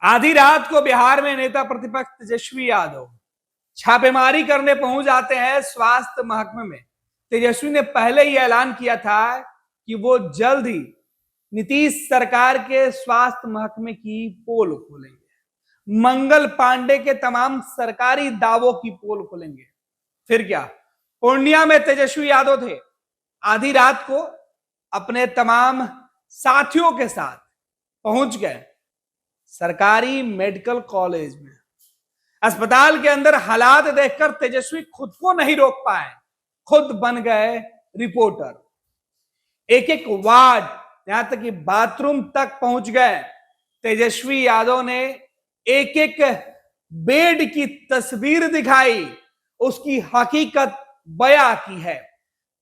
आधी रात को बिहार में नेता प्रतिपक्ष तेजस्वी यादव छापेमारी करने पहुंच जाते हैं स्वास्थ्य महकमे में। तेजस्वी ने पहले ही ऐलान किया था कि वो जल्द ही नीतीश सरकार के स्वास्थ्य महकमे की पोल खोलेंगे, मंगल पांडे के तमाम सरकारी दावों की पोल खोलेंगे। फिर क्या, पूर्णिया में तेजस्वी यादव थे। आधी रात को अपने तमाम साथियों के साथ पहुंच गए सरकारी मेडिकल कॉलेज में। अस्पताल के अंदर हालात देखकर तेजस्वी खुद को नहीं रोक पाए, खुद बन गए रिपोर्टर। एक एक वार्ड, यहां तक कि बाथरूम तक पहुंच गए। तेजस्वी यादव ने एक एक बेड की तस्वीर दिखाई, उसकी हकीकत बयां की है।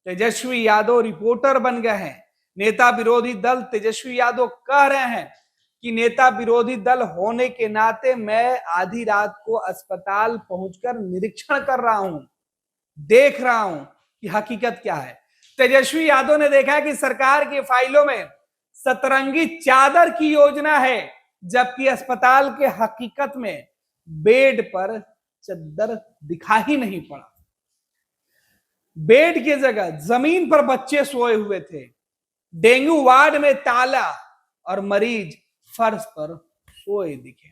तेजस्वी यादव रिपोर्टर बन गए हैं। नेता विरोधी दल तेजस्वी यादव कह रहे हैं कि नेता विरोधी दल होने के नाते मैं आधी रात को अस्पताल पहुंचकर निरीक्षण कर रहा हूं, देख रहा हूं कि हकीकत क्या है। तेजस्वी यादव ने देखा कि सरकार की फाइलों में सतरंगी चादर की योजना है, जबकि अस्पताल के हकीकत में बेड पर चादर दिखा ही नहीं पड़ा। बेड की जगह जमीन पर बच्चे सोए हुए थे। डेंगू वार्ड में ताला और मरीज फर्श पर सोए दिखे।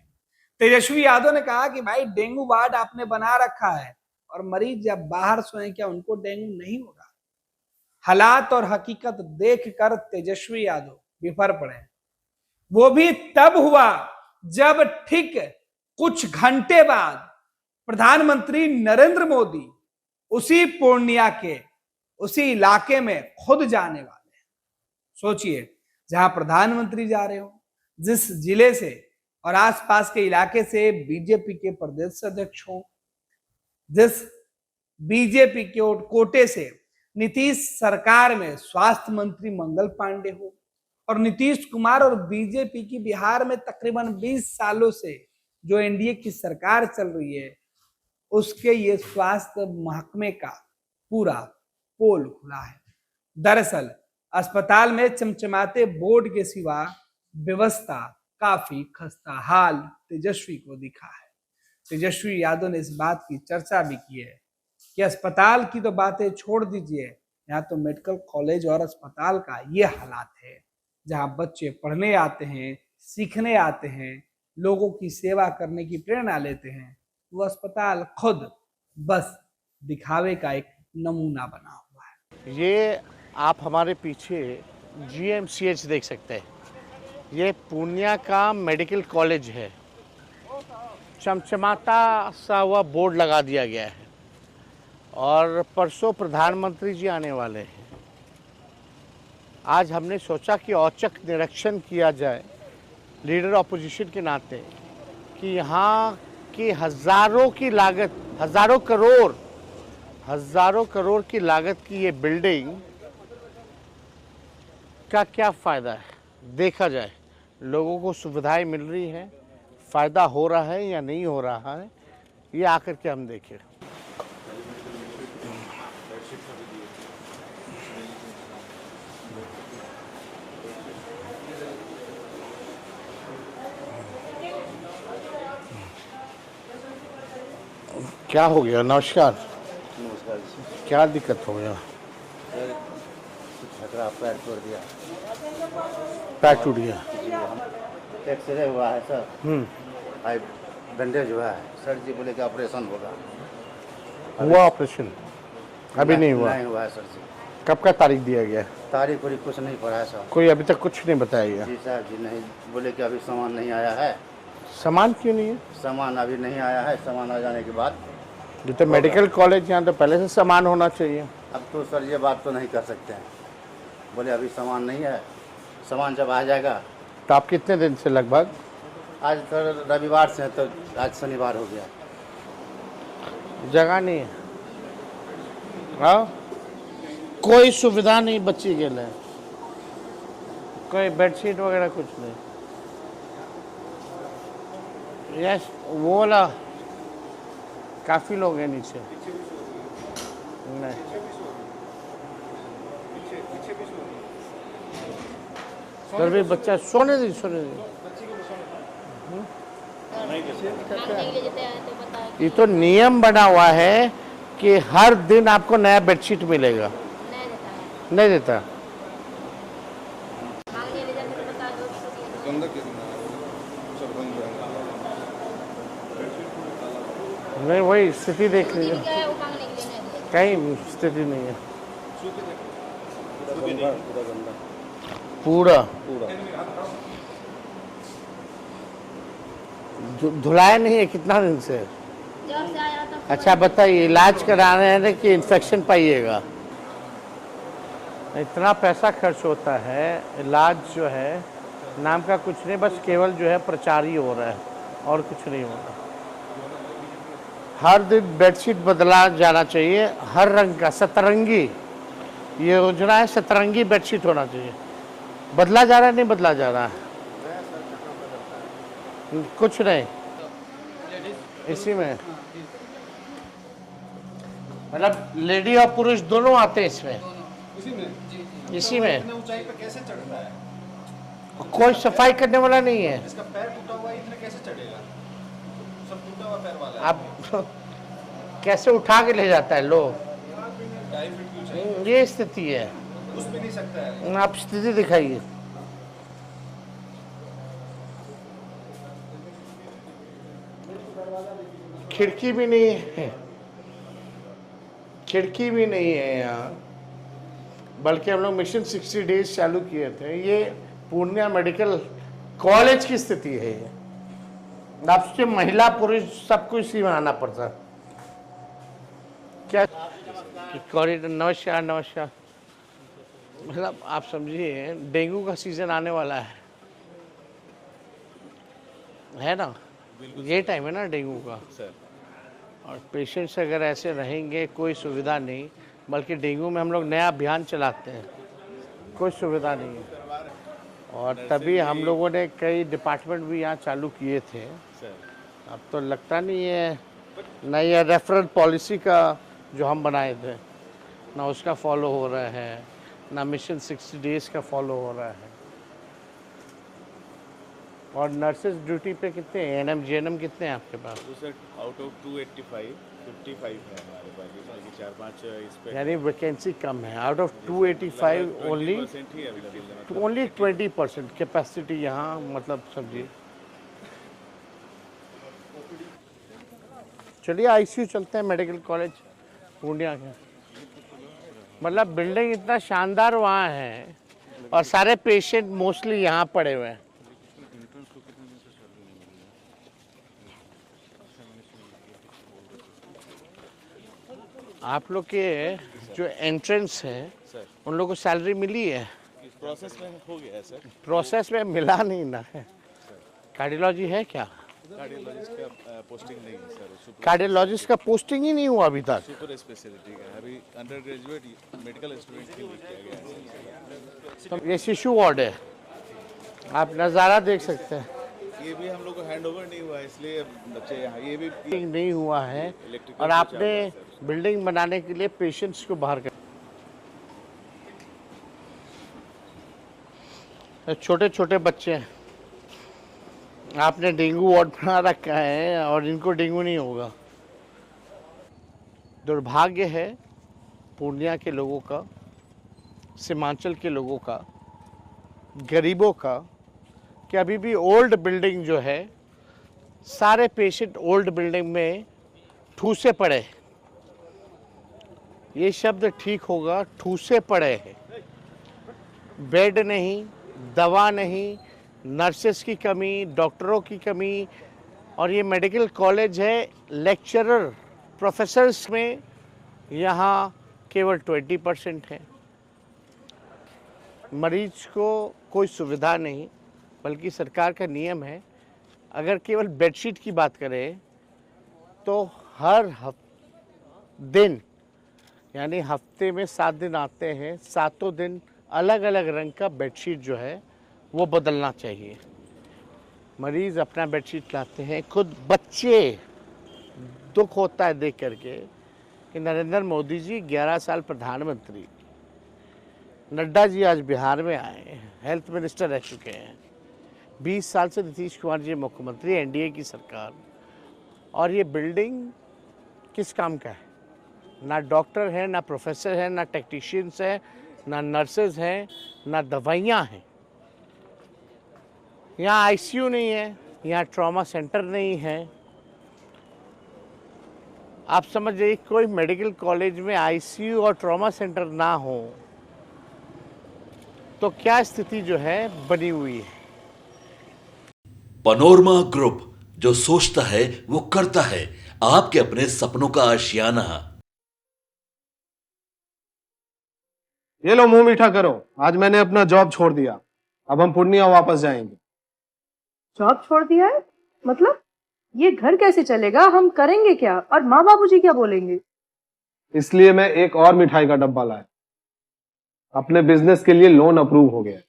तेजस्वी यादव ने कहा कि भाई डेंगू वार्ड आपने बना रखा है और मरीज जब बाहर सोए, क्या उनको डेंगू नहीं होगा? हालात और हकीकत देखकर तेजस्वी यादव बिफर पड़े। वो भी तब हुआ जब ठीक कुछ घंटे बाद प्रधानमंत्री नरेंद्र मोदी उसी पूर्णिया के उसी इलाके में खुद जाने वाले हैं। सोचिए, जहां प्रधानमंत्री जा रहे हो, जिस जिले से और आसपास के इलाके से बीजेपी के प्रदेश अध्यक्ष हो, जिस बीजेपी के कोटे से नीतीश सरकार में स्वास्थ्य मंत्री मंगल पांडे हो, और नीतीश कुमार और बीजेपी की बिहार में तकरीबन 20 सालों से जो एनडीए की सरकार चल रही है, उसके ये स्वास्थ्य महकमे का पूरा पोल खुला है। दरअसल अस्पताल में चमचमाते बोर्ड के सिवा व्यवस्था काफी खस्ता हाल तेजस्वी को दिखा है। तेजस्वी यादव ने इस बात की चर्चा भी की है कि अस्पताल की तो बातें छोड़ दीजिए, यहाँ तो मेडिकल कॉलेज और अस्पताल का ये हालात है, जहाँ बच्चे पढ़ने आते हैं, सीखने आते हैं, लोगों की सेवा करने की प्रेरणा लेते हैं। वो अस्पताल खुद बस दिखावे का एक नमूना बना हुआ है। ये आप हमारे पीछे जीएमसीएच देख सकते हैं। ये पूर्णिया का मेडिकल कॉलेज है। चमचमाता सा हुआ बोर्ड लगा दिया गया है और परसों प्रधानमंत्री जी आने वाले हैं। आज हमने सोचा कि औचक निरीक्षण किया जाए लीडर ऑपोजिशन के नाते कि यहाँ की हज़ारों करोड़ की लागत की ये बिल्डिंग का क्या फ़ायदा है, देखा जाए। लोगों को सुविधाएं मिल रही हैं, फ़ायदा हो रहा है या नहीं हो रहा है, ये आकर के हम देखें। क्या हो गया? नमस्कार। नमस्कार जी। क्या दिक्कत हो गया? खतरा पैर तोड़ दिया। पैर टूट गया? एक्सरे हुआ है सर। आई बैंडेज हुआ है। सर जी बोले कि ऑपरेशन होगा। हुआ ऑपरेशन? अभी नहीं हुआ? नहीं हुआ है सर जी। कब का तारीख दिया गया? तारीख पूरी कुछ नहीं पड़ा है सर। कोई अभी तक कुछ नहीं बताया गया? जी साहब जी नहीं, बोले कि अभी सामान नहीं आया है। सामान क्यों नहीं है? सामान अभी नहीं आया है, सामान आ जाने के बाद। जो तो मेडिकल कॉलेज, यहाँ तो पहले से सामान होना चाहिए। अब तो सर ये बात तो नहीं कर सकते हैं, बोले अभी सामान नहीं है, सामान जब आ जाएगा। तो आप कितने दिन से लगभग? आज सर रविवार से है, तो आज शनिवार हो गया। जगह नहीं है? हाँ, कोई सुविधा नहीं बच्ची के लिए, कोई बेडशीट वगैरह कुछ नहीं। यस, वो वाला काफ़ी लोग हैं नीचे। नहीं, फिर भी बच्चा सोने दी। मांगने के लिए जैसे आए तो बताया कि ये तो नियम बना हुआ है कि हर दिन आपको नया बेडशीट मिलेगा। नहीं देता है। नहीं देता। मांगने ले जाने तो बता दो कि तो दिया। नहीं, वही स्थिति देख लीजिए, क्या है वो मांगने के लिए नहीं दिया। कहीं स्थिति नहीं है। पूरा गंदा पूरा पूरा धुलाया नहीं है कितना दिन से? जब से आया तब से अच्छा बताइए, इलाज करा रहे हैं कि इन्फेक्शन पाइएगा? इतना पैसा खर्च होता है, इलाज जो है नाम का कुछ नहीं, बस केवल जो है प्रचार ही हो रहा है और कुछ नहीं हो रहा। हर दिन बेडशीट बदला जाना चाहिए, हर रंग का, सतरंगी ये योजना है, सतरंगी बेडशीट होना चाहिए। बदला जा रहा है, नहीं बदला जा रहा है, कुछ नहीं इसी में, मतलब लेडी और पुरुष दोनों आते हैं इसमें, इसी में। ऊंचाई पे कैसे चढ़ता है? कोई सफाई करने वाला नहीं है। इसका पैर टूटा हुआ है, इतने कैसे चढ़ेगा? सब टूटा हुआ पैर वाला है। आप कैसे उठा के ले जाता है लोग? 2.5 फीट की ऊंचाई, ये स्थिति है। उस पे नहीं सकता है। आप स्थिति दिखाइए। खिड़की भी नहीं है, खिड़की भी नहीं है यहाँ, बल्कि हम लोग मिशन 60 डेज चालू किए थे। ये पूर्णिया मेडिकल कॉलेज की स्थिति है। ये आपसे महिला पुरुष सबको इसी में आना पड़ता है। क्या कॉरिडोर? नमस्कार नमस्कार। मतलब आप समझिए डेंगू का सीजन आने वाला है ना? ये टाइम है ना डेंगू का सर। और पेशेंट्स अगर ऐसे रहेंगे, कोई सुविधा नहीं, बल्कि डेंगू में हम लोग नया अभियान चलाते हैं, कोई सुविधा नहीं है। और तभी हम लोगों ने कई डिपार्टमेंट भी यहाँ चालू किए थे। अब तो लगता नहीं है, ना ये रेफरल पॉलिसी का जो हम बनाए थे ना उसका फॉलो हो रहा है, ना मिशन 60 डेज का फॉलो हो रहा है। और नर्सेज ड्यूटी पे कितने हैं? एनएम जेएनएम कितने हैं आपके पास? तो सर आउट ऑफ 285 55 है हमारे पास, जिसमें कि 4-5 इस पे यानी वैकेंसी कम है। Out of 285 only 20% he available है। ओनली 20% कैपेसिटी यहाँ, मतलब समझिए। चलिए आईसीयू चलते हैं मेडिकल कॉलेज पूर्णिया के। मतलब बिल्डिंग इतना शानदार वहाँ है और सारे पेशेंट मोस्टली यहाँ पड़े हुए हैं। आप लोग के जो एंट्रेंस है उन लोगों को सैलरी मिली है? प्रोसेस में हो गया है सर। प्रोसेस में मिला नहीं ना है। कार्डियोलॉजी है क्या? कार्डियोलॉजिस्ट का पोस्टिंग नहीं है सर। कार्डियोलॉजिस्ट का पोस्टिंग ही नहीं हुआ अभी तक। सुपर स्पेशलिटी का है, अभी अंडर ग्रेजुएट मेडिकल स्टूडेंट के लिए किया गया है। तो ये शिशु वार्ड है, आप नज़ारा देख सकते हैं। ये भी हम लोग को हैंड ओवर नहीं हुआ है, इसलिए बच्चे यहाँ ये भी नहीं हुआ है इलेक्ट्रिकल और आपने बिल्डिंग बनाने के लिए पेशेंट्स को बाहर कर। छोटे छोटे बच्चे हैं, आपने डेंगू वार्ड बना रखा है और इनको डेंगू नहीं होगा। दुर्भाग्य है पूर्णिया के लोगों का, सीमांचल के लोगों का, गरीबों का, कि अभी भी ओल्ड बिल्डिंग जो है, सारे पेशेंट ओल्ड बिल्डिंग में ठूसे पड़े हैं। ये शब्द ठीक होगा, ठूसे पड़े हैं। बेड नहीं, दवा नहीं, नर्सेस की कमी, डॉक्टरों की कमी। और ये मेडिकल कॉलेज है, लेक्चरर प्रोफेसर्स में यहाँ केवल 20% है। मरीज को कोई सुविधा नहीं, बल्कि सरकार का नियम है, अगर केवल बेडशीट की बात करें तो हर दिन, यानी हफ्ते में 7 दिन आते हैं, 7 दिन अलग अलग रंग का बेडशीट जो है वो बदलना चाहिए। मरीज़ अपना बेडशीट लाते हैं, खुद बच्चे, दुख होता है देख करके कि नरेंद्र मोदी जी 11 साल प्रधानमंत्री, नड्डा जी आज बिहार में आए, हेल्थ मिनिस्टर रह चुके हैं, 20 साल से नीतीश कुमार जी मुख्यमंत्री, एनडीए की सरकार, और ये बिल्डिंग किस काम का है? ना डॉक्टर है, ना प्रोफेसर है, ना टेक्नीशियंस है, ना नर्सेज हैं, ना दवाइयाँ हैं। यहाँ आईसीयू नहीं है, यहाँ ट्रॉमा सेंटर नहीं है। आप समझ जाइए, कोई मेडिकल कॉलेज में आईसीयू और ट्रॉमा सेंटर ना हो तो क्या स्थिति जो है बनी हुई है। पनोरमा ग्रुप, जो सोचता है वो करता है। आपके अपने सपनों का आशियाना। ये लो मुंह मीठा करो, आज मैंने अपना जॉब छोड़ दिया, अब हम पूर्णिया वापस जाएंगे। जॉब छोड़ दिया है? मतलब ये घर कैसे चलेगा? हम करेंगे क्या? और माँ बाबूजी क्या बोलेंगे? इसलिए मैं एक और मिठाई का डब्बा लाया। अपने बिजनेस के लिए लोन अप्रूव हो गया।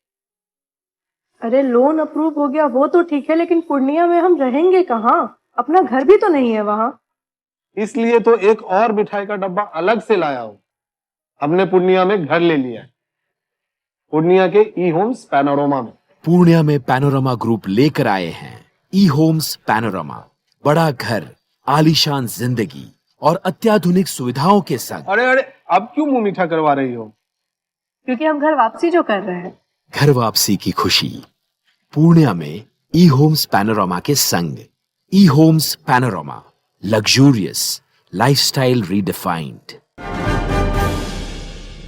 अरे लोन अप्रूव हो गया वो तो ठीक है, लेकिन पूर्णिया में हम रहेंगे कहाँ? अपना घर भी तो नहीं है वहाँ। इसलिए तो एक और मिठाई का डब्बा अलग से लाया हूँ। हमने पूर्णिया में घर ले लिया है, पूर्णिया के ई होम्स पैनोरमा में। पूर्णिया में पैनोरमा ग्रुप लेकर आए हैं ई होम्स पैनोरमा। बड़ा घर, आलीशान जिंदगी और अत्याधुनिक सुविधाओं के संग। अरे अरे, अब क्यों मुंह मीठा करवा रही हो? क्योंकि हम घर वापसी जो कर रहे हैं। घर वापसी की खुशी पूर्णिया में ई होम्स पैनोरमा के संग। ई homes panorama, luxurious lifestyle redefined.